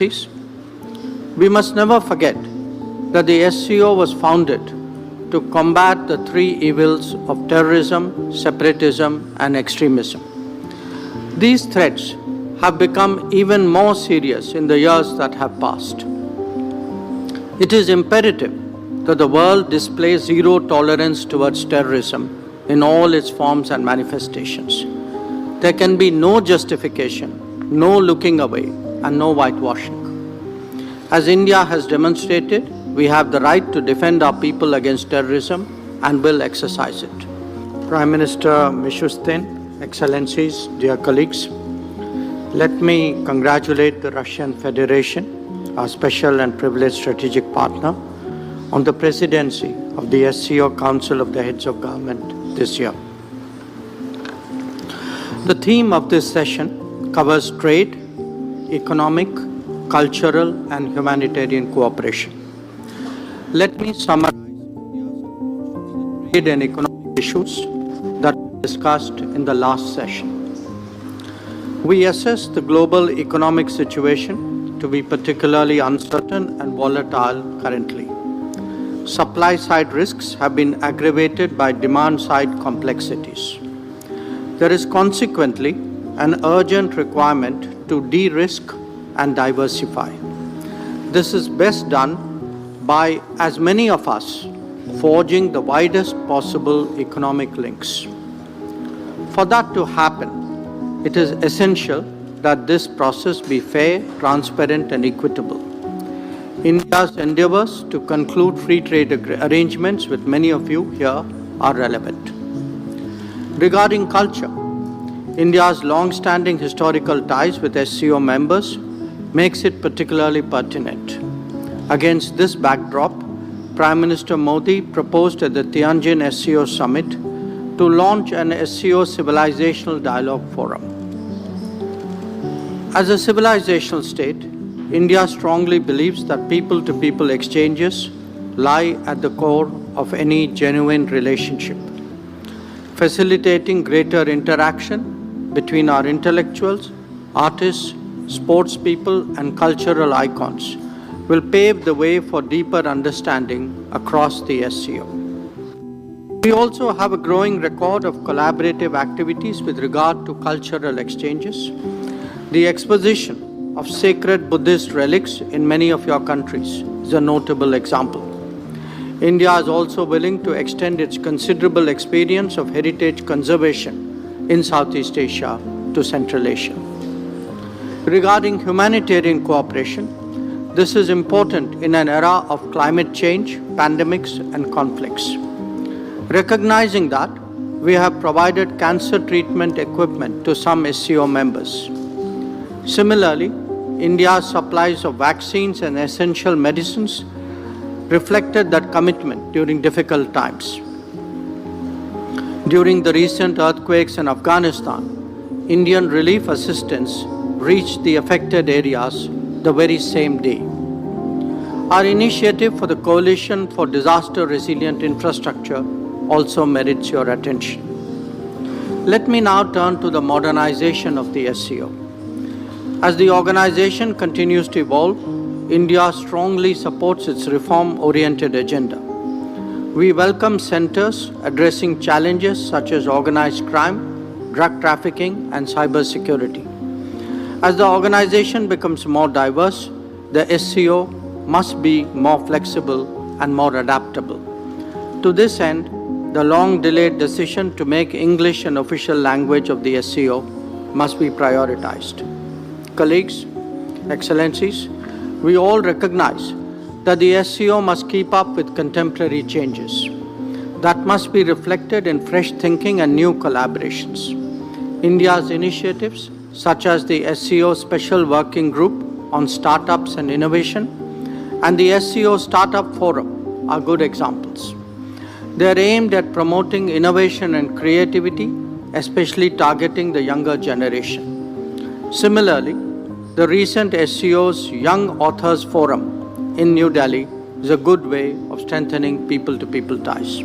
We must never forget that the SCO was founded to combat the three evils of terrorism, separatism, and extremism. These threats have become even more serious in the years that have passed. It is imperative that the world display zero tolerance towards terrorism in all its forms and manifestations. There can be no justification, no looking away, and no whitewashing. As India has demonstrated, we have the right to defend our people against terrorism and will exercise it. Prime Minister Mishustin, Excellencies, dear colleagues, let me congratulate the Russian Federation, our special and privileged strategic partner, on the presidency of the SCO Council of the Heads of Government this year. The theme of this session covers trade, economic, cultural, and humanitarian cooperation. Let me summarize trade and economic issues that were discussed in the last session. We assess the global economic situation to be particularly uncertain and volatile currently. Supply-side risks have been aggravated by demand-side complexities. There is consequently an urgent requirement to de-risk and diversify. This is best done by as many of us forging the widest possible economic links. For that to happen, it is essential that this process be fair, transparent, and equitable. India's endeavors to conclude free trade arrangements with many of you here are relevant. Regarding culture, India's long-standing historical ties with SCO members makes it particularly pertinent. Against this backdrop, Prime Minister Modi proposed at the Tianjin SCO Summit to launch an SCO Civilizational Dialogue Forum. As a civilizational state, India strongly believes that people-to-people exchanges lie at the core of any genuine relationship. Facilitating greater interaction between our intellectuals, artists, sports people, and cultural icons will pave the way for deeper understanding across the SCO. We also have a growing record of collaborative activities with regard to cultural exchanges. The exposition of sacred Buddhist relics in many of your countries is a notable example. India is also willing to extend its considerable experience of heritage conservation in Southeast Asia to Central Asia. Regarding humanitarian cooperation, this is important in an era of climate change, pandemics, and conflicts. Recognizing that, we have provided cancer treatment equipment to some SCO members. Similarly, India's supplies of vaccines and essential medicines reflected that commitment during difficult times. During the recent earthquakes in Afghanistan, Indian relief assistance reached the affected areas the very same day. Our initiative for the Coalition for Disaster Resilient Infrastructure also merits your attention. Let me now turn to the modernization of the SCO. As the organization continues to evolve, India strongly supports its reform-oriented agenda. We welcome centers addressing challenges such as organized crime, drug trafficking, and cybersecurity. As the organization becomes more diverse, the SCO must be more flexible and more adaptable. To this end, the long-delayed decision to make English an official language of the SCO must be prioritized. Colleagues, Excellencies, we all recognize that the SCO must keep up with contemporary changes. That must be reflected in fresh thinking and new collaborations. India's initiatives, such as the SCO Special Working Group on Startups and Innovation and the SCO Startup Forum, are good examples. They are aimed at promoting innovation and creativity, especially targeting the younger generation. Similarly, the recent SCO's Young Authors Forum in New Delhi is a good way of strengthening people-to-people ties.